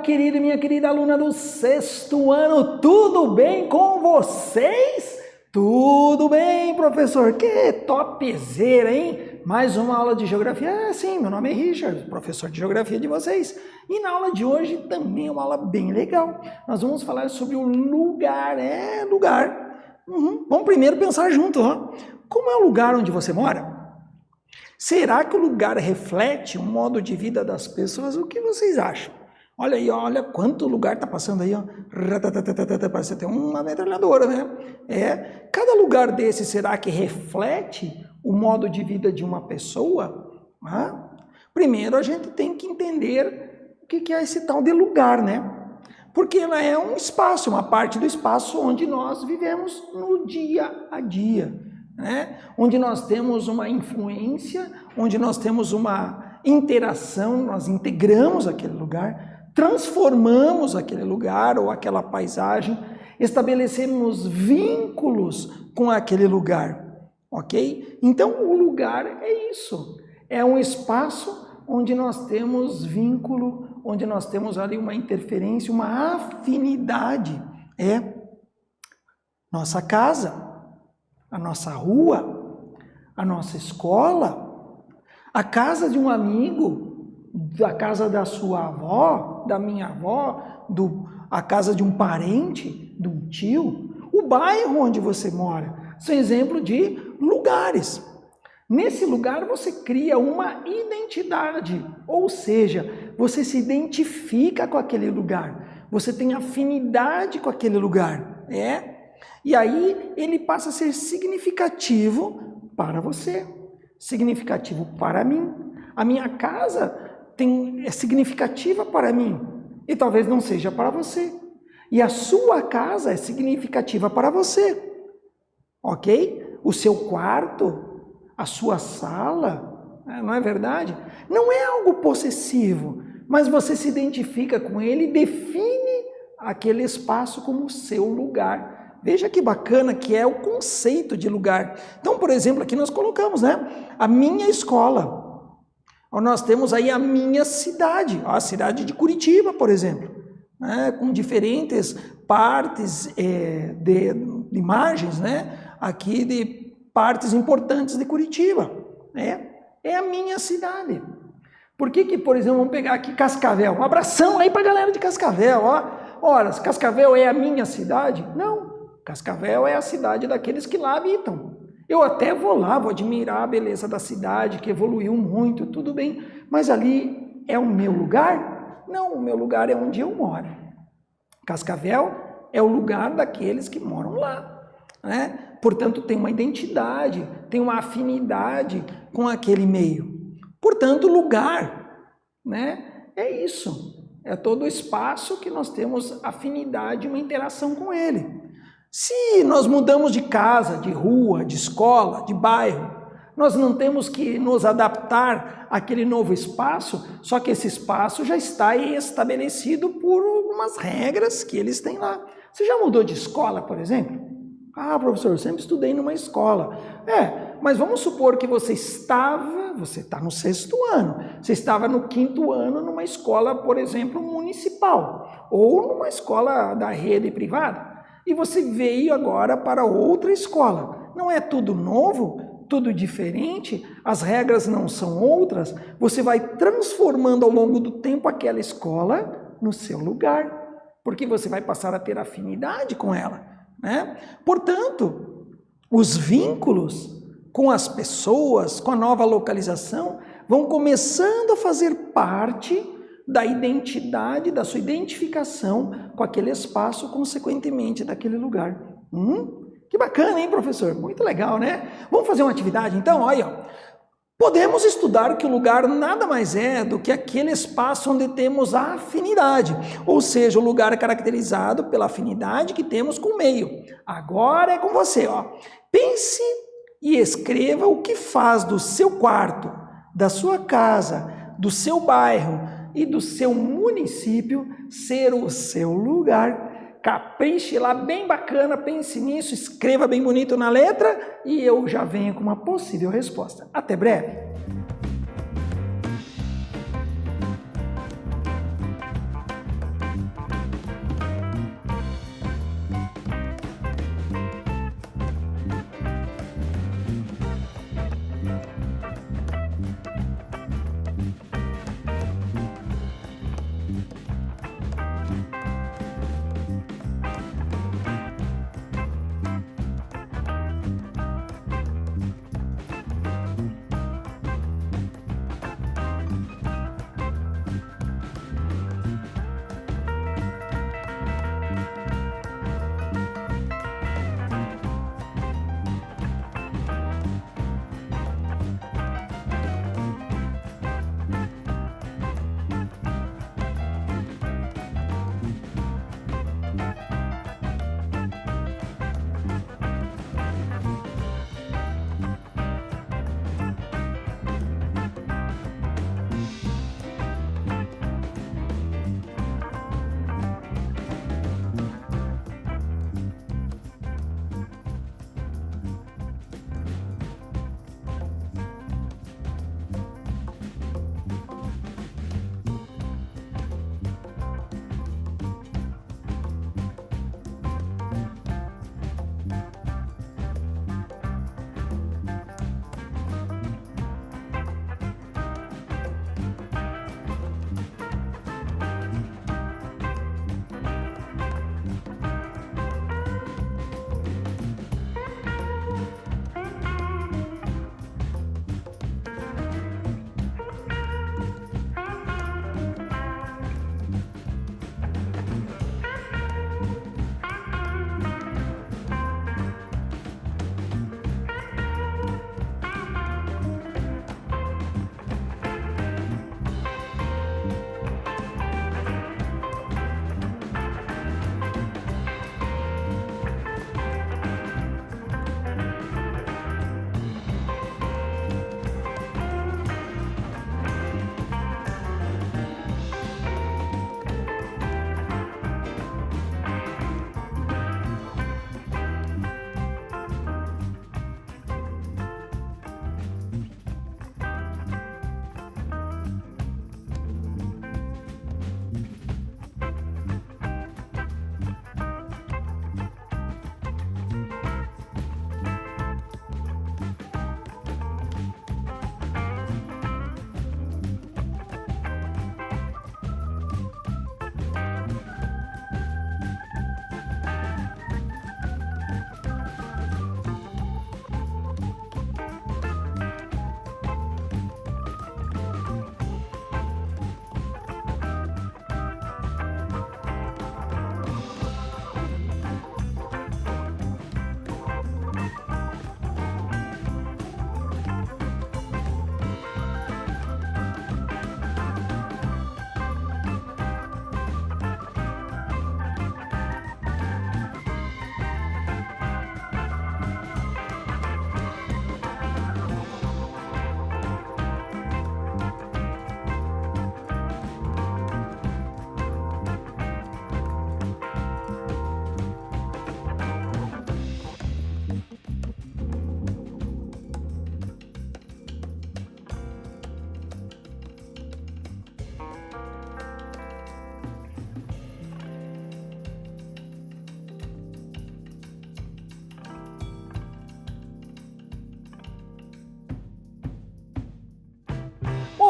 querido e minha querida aluna do 6º ano, tudo bem com vocês? Tudo bem, professor? Que topzera, hein? Mais uma aula de geografia? Sim, meu nome é Richard, professor de geografia de vocês. E na aula de hoje também é uma aula bem legal. Nós vamos falar sobre o lugar, lugar. Vamos primeiro pensar junto, ó. Como é o lugar onde você mora? Será que o lugar reflete o modo de vida das pessoas? O que vocês acham? Olha aí, olha quanto lugar está passando aí, ó. Parece até uma metralhadora, né? Cada lugar desse, será que reflete o modo de vida de uma pessoa? Primeiro a gente tem que entender o que é esse tal de lugar, né? Porque ela é um espaço, uma parte do espaço onde nós vivemos no dia a dia, né? Onde nós temos uma influência, onde nós temos uma interação, nós integramos aquele lugar, transformamos aquele lugar ou aquela paisagem, estabelecemos vínculos com aquele lugar, ok? Então o lugar é isso, é um espaço onde nós temos vínculo, onde nós temos ali uma interferência, uma afinidade, nossa casa, a nossa rua, a nossa escola, a casa de um amigo, a casa da sua avó, da minha avó, a casa de um parente, de um tio, o bairro onde você mora, são exemplos de lugares. Nesse lugar você cria uma identidade, ou seja, você se identifica com aquele lugar, você tem afinidade com aquele lugar, E aí ele passa a ser significativo para você, significativo para mim. A minha casa é significativa para mim e talvez não seja para você. E a sua casa é significativa para você, ok? O seu quarto, a sua sala, não é verdade? Não é algo possessivo, mas você se identifica com ele e define aquele espaço como seu lugar. Veja que bacana que é o conceito de lugar. Então, por exemplo, aqui nós colocamos, né? A minha escola. Nós temos aí a minha cidade, a cidade de Curitiba, por exemplo, né? Com diferentes partes de imagens, né? Aqui de partes importantes de Curitiba. É a minha cidade. Por que, por exemplo, vamos pegar aqui Cascavel? Um abração aí para a galera de Cascavel, ó. Ora, Cascavel é a minha cidade? Não. Cascavel é a cidade daqueles que lá habitam. Eu até vou lá, vou admirar a beleza da cidade, que evoluiu muito, tudo bem. Mas ali é o meu lugar? Não, o meu lugar é onde eu moro. Cascavel é o lugar daqueles que moram lá, né? Portanto, tem uma identidade, tem uma afinidade com aquele meio. Portanto, lugar, né? É isso. É todo o espaço que nós temos afinidade, uma interação com ele. Se nós mudamos de casa, de rua, de escola, de bairro, nós não temos que nos adaptar àquele novo espaço, só que esse espaço já está estabelecido por algumas regras que eles têm lá. Você já mudou de escola, por exemplo? Ah, professor, eu sempre estudei numa escola. Mas vamos supor que você está no 6º ano, você estava no 5º ano numa escola, por exemplo, municipal, ou numa escola da rede privada. E você veio agora para outra escola. Não é tudo novo, tudo diferente, as regras não são outras. Você vai transformando ao longo do tempo aquela escola no seu lugar, porque você vai passar a ter afinidade com ela, né? Portanto, os vínculos com as pessoas, com a nova localização, vão começando a fazer parte da identidade, da sua identificação com aquele espaço, consequentemente daquele lugar. Que bacana, hein, professor? Muito legal, né? Vamos fazer uma atividade, então? Olha, ó. Podemos estudar que o lugar nada mais é do que aquele espaço onde temos a afinidade, ou seja, o lugar caracterizado pela afinidade que temos com o meio. Agora é com você, ó. Pense e escreva o que faz do seu quarto, da sua casa, do seu bairro e do seu município ser o seu lugar. Capriche lá, bem bacana, pense nisso, escreva bem bonito na letra e eu já venho com uma possível resposta. Até breve!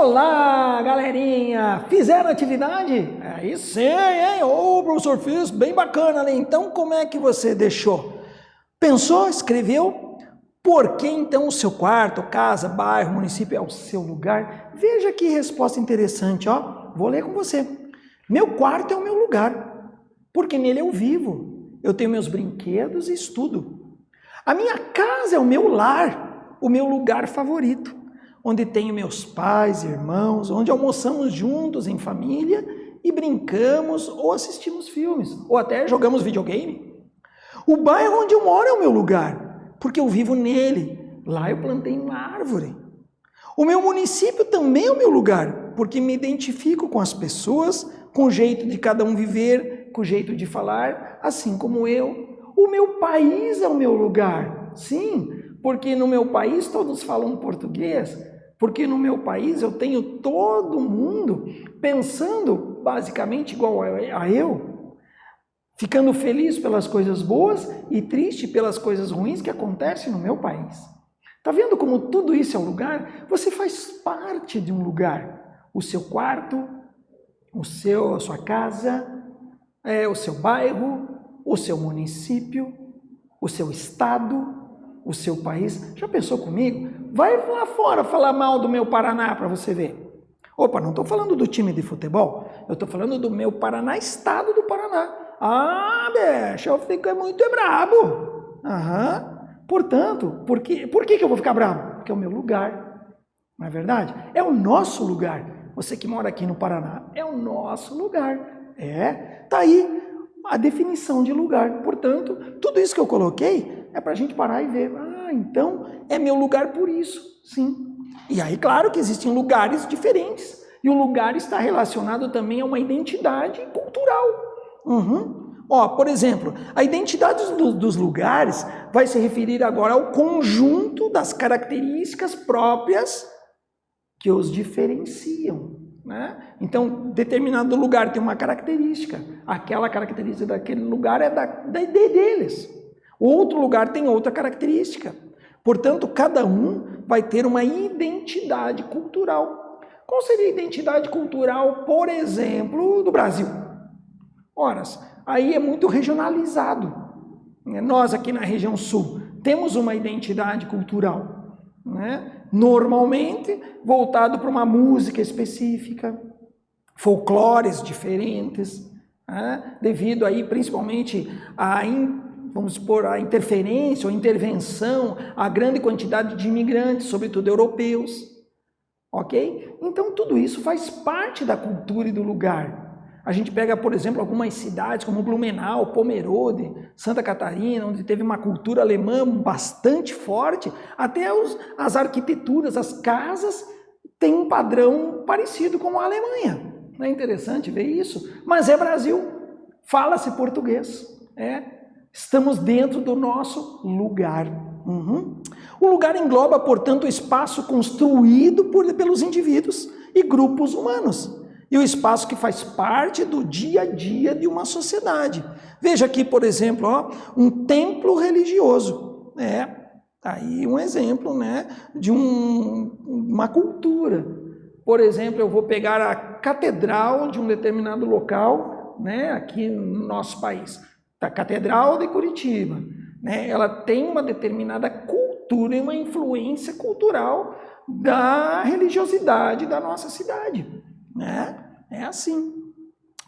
Olá, galerinha! Fizeram atividade? Aí sim, hein? Ô, professor, fiz bem bacana, né? Então, como é que você deixou? Pensou, escreveu? Por que então o seu quarto, casa, bairro, município é o seu lugar? Veja que resposta interessante, ó. Vou ler com você. Meu quarto é o meu lugar, porque nele eu vivo. Eu tenho meus brinquedos e estudo. A minha casa é o meu lar, o meu lugar favorito, onde tenho meus pais e irmãos, onde almoçamos juntos em família e brincamos ou assistimos filmes, ou até jogamos videogame. O bairro onde eu moro é o meu lugar, porque eu vivo nele. Lá eu plantei uma árvore. O meu município também é o meu lugar, porque me identifico com as pessoas, com o jeito de cada um viver, com o jeito de falar, assim como eu. O meu país é o meu lugar, sim, porque no meu país todos falam português, porque no meu país eu tenho todo mundo pensando basicamente igual a eu, ficando feliz pelas coisas boas e triste pelas coisas ruins que acontecem no meu país. Tá vendo como tudo isso é um lugar? Você faz parte de um lugar. O seu quarto, a sua casa, o seu bairro, o seu município, o seu estado, o seu país. Já pensou comigo? Vai lá fora falar mal do meu Paraná para você ver. Opa, não estou falando do time de futebol, eu estou falando do meu Paraná, estado do Paraná. Ah, bicho, eu fico muito brabo. Aham. Portanto, por que eu vou ficar bravo? Porque é o meu lugar, não é verdade? É o nosso lugar. Você que mora aqui no Paraná, é o nosso lugar. Tá aí a definição de lugar. Portanto, tudo isso que eu coloquei é para a gente parar e ver. Então é meu lugar por isso, sim. E aí, claro que existem lugares diferentes. E o lugar está relacionado também a uma identidade cultural. Por exemplo, a identidade dos lugares vai se referir agora ao conjunto das características próprias que os diferenciam, né? Então, determinado lugar tem uma característica, aquela característica daquele lugar é deles. Outro lugar tem outra característica. Portanto, cada um vai ter uma identidade cultural. Qual seria a identidade cultural, por exemplo, do Brasil? Ora, aí é muito regionalizado. Nós aqui na região sul temos uma identidade cultural, né? Normalmente voltado para uma música específica, folclores diferentes, né? Devido aí principalmente a interferência ou intervenção, a grande quantidade de imigrantes, sobretudo europeus, ok? Então tudo isso faz parte da cultura e do lugar. A gente pega, por exemplo, algumas cidades como Blumenau, Pomerode, Santa Catarina, onde teve uma cultura alemã bastante forte, até as arquiteturas, as casas têm um padrão parecido com a Alemanha. Não é interessante ver isso? Mas é Brasil, fala-se português, estamos dentro do nosso lugar. O lugar engloba, portanto, o espaço construído pelos indivíduos e grupos humanos. E o espaço que faz parte do dia a dia de uma sociedade. Veja aqui, por exemplo, um templo religioso. Aí um exemplo, né, de uma cultura. Por exemplo, eu vou pegar a catedral de um determinado local, né, aqui no nosso país. A Catedral de Curitiba. Né, ela tem uma determinada cultura e uma influência cultural da religiosidade da nossa cidade. É assim.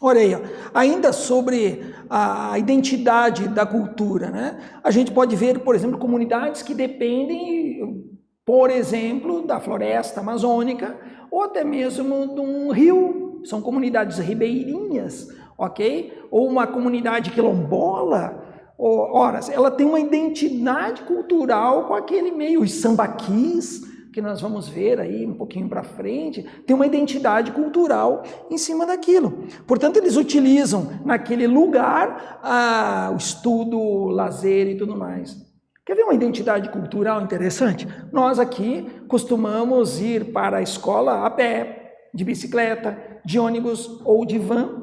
Olha aí, ainda sobre a identidade da cultura, né? A gente pode ver, por exemplo, comunidades que dependem, por exemplo, da floresta amazônica ou até mesmo de um rio. São comunidades ribeirinhas, ok? Ou uma comunidade quilombola. Ora, ela tem uma identidade cultural com aquele meio, os sambaquis, que nós vamos ver aí um pouquinho para frente, tem uma identidade cultural em cima daquilo. Portanto, eles utilizam naquele lugar o estudo, o lazer e tudo mais. Quer ver uma identidade cultural interessante? Nós aqui costumamos ir para a escola a pé, de bicicleta, de ônibus ou de van,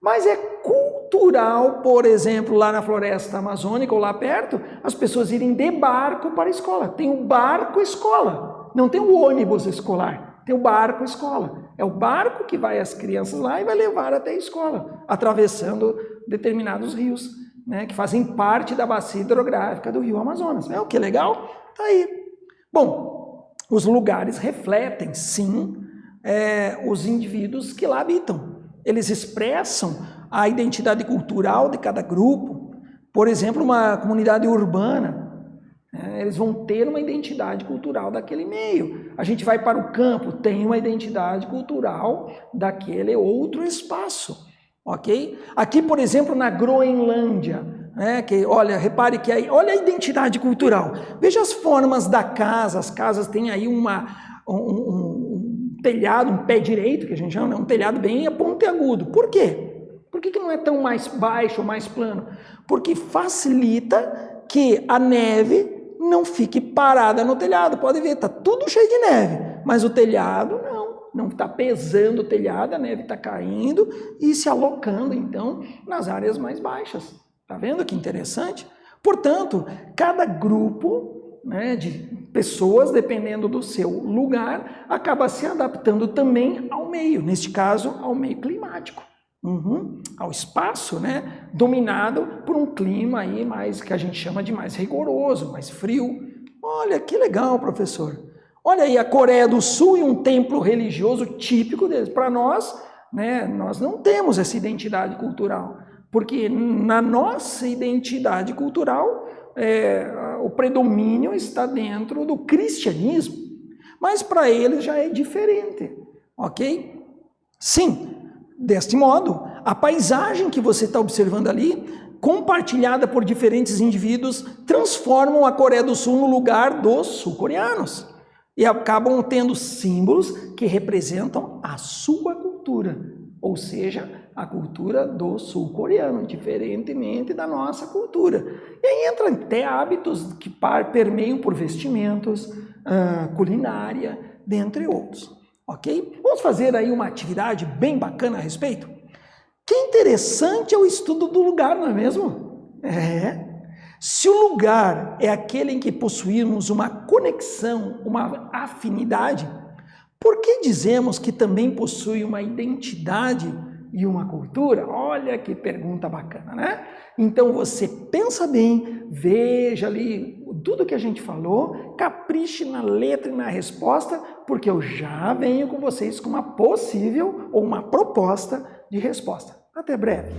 mas é cultural, por exemplo, lá na floresta amazônica ou lá perto, as pessoas irem de barco para a escola. Tem o barco escola. Não tem o ônibus escolar. Tem o barco escola. É o barco que vai as crianças lá e vai levar até a escola, atravessando determinados rios, né, que fazem parte da bacia hidrográfica do rio Amazonas. É o que legal? Tá aí. Bom, os lugares refletem, sim, os indivíduos que lá habitam. Eles expressam a identidade cultural de cada grupo. Por exemplo, uma comunidade urbana, eles vão ter uma identidade cultural daquele meio. A gente vai para o campo, tem uma identidade cultural daquele outro espaço, ok? Aqui, por exemplo, na Groenlândia, olha, repare que aí, olha a identidade cultural. Veja as formas da casa, as casas têm aí um telhado, um pé direito, que a gente chama, né? Um telhado bem pontiagudo. Por quê? Por que não é tão mais baixo ou mais plano? Porque facilita que a neve não fique parada no telhado. Pode ver, está tudo cheio de neve, mas o telhado não está pesando o telhado, a neve está caindo e se alocando, então, nas áreas mais baixas. Está vendo que interessante? Portanto, cada grupo, né, de pessoas, dependendo do seu lugar, acaba se adaptando também ao meio, neste caso, ao meio climático. Ao espaço, né, dominado por um clima aí mais, que a gente chama de mais rigoroso, mais frio. Olha, que legal, professor. Olha aí a Coreia do Sul e um templo religioso típico deles. Para nós, né, nós não temos essa identidade cultural, porque na nossa identidade cultural o predomínio está dentro do cristianismo, mas para eles já é diferente, ok? Sim. Deste modo, a paisagem que você está observando ali, compartilhada por diferentes indivíduos, transformam a Coreia do Sul no lugar dos sul-coreanos e acabam tendo símbolos que representam a sua cultura, ou seja, a cultura do sul-coreano, diferentemente da nossa cultura. E aí entra até hábitos que permeiam por vestimentos, culinária, dentre outros. Ok? Vamos fazer aí uma atividade bem bacana a respeito? Que interessante é o estudo do lugar, não é mesmo? Se o lugar é aquele em que possuímos uma conexão, uma afinidade, por que dizemos que também possui uma identidade e uma cultura? Olha que pergunta bacana, né? Então você pensa bem, veja ali tudo que a gente falou, capriche na letra e na resposta, porque eu já venho com vocês com uma possível ou uma proposta de resposta. Até breve!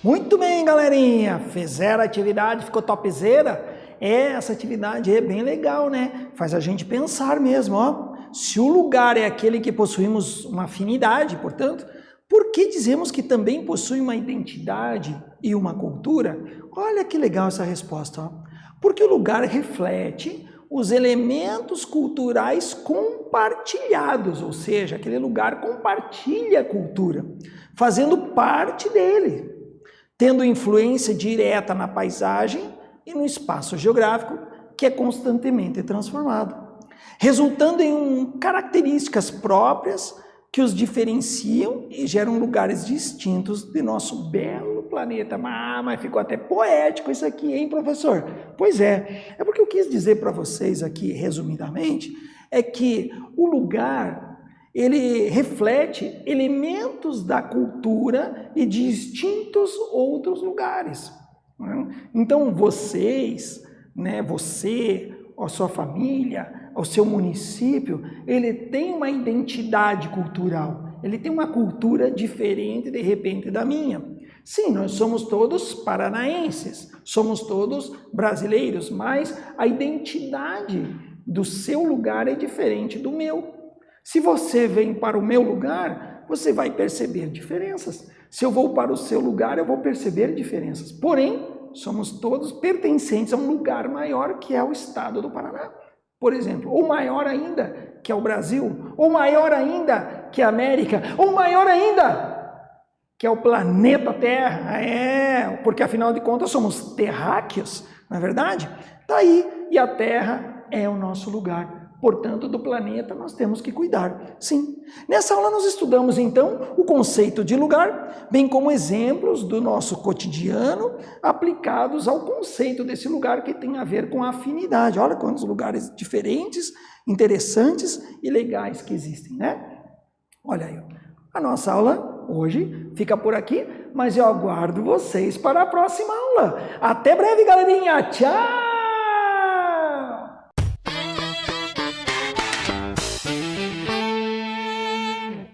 Muito bem, galerinha. Fizeram a atividade, ficou topzera? Essa atividade é bem legal, né? Faz a gente pensar mesmo, ó. Se o lugar é aquele que possuímos uma afinidade, portanto, por que dizemos que também possui uma identidade e uma cultura? Olha que legal essa resposta, ó. Porque o lugar reflete os elementos culturais compartilhados, ou seja, aquele lugar compartilha a cultura, fazendo parte dele, tendo influência direta na paisagem e no espaço geográfico, que é constantemente transformado, resultando em características próprias que os diferenciam e geram lugares distintos de nosso belo planeta. Mas ficou até poético isso aqui, hein, professor? Pois é porque eu quis dizer para vocês aqui, resumidamente, é que o lugar, ele reflete elementos da cultura e de distintos outros lugares. Então vocês, né, você, a sua família, o seu município, ele tem uma identidade cultural, ele tem uma cultura diferente de repente da minha. Sim, nós somos todos paranaenses, somos todos brasileiros, mas a identidade do seu lugar é diferente do meu. Se você vem para o meu lugar, você vai perceber diferenças. Se eu vou para o seu lugar, eu vou perceber diferenças. Porém, somos todos pertencentes a um lugar maior que é o estado do Paraná, por exemplo, ou maior ainda que é o Brasil, ou maior ainda que a América, ou maior ainda que é o planeta Terra, porque afinal de contas somos terráqueos, não é verdade? Tá aí, e a Terra é o nosso lugar. Portanto, do planeta nós temos que cuidar. Sim. Nessa aula nós estudamos, então, o conceito de lugar, bem como exemplos do nosso cotidiano aplicados ao conceito desse lugar que tem a ver com a afinidade. Olha quantos lugares diferentes, interessantes e legais que existem, né? Olha aí, a nossa aula hoje fica por aqui, mas eu aguardo vocês para a próxima aula. Até breve, galerinha! Tchau!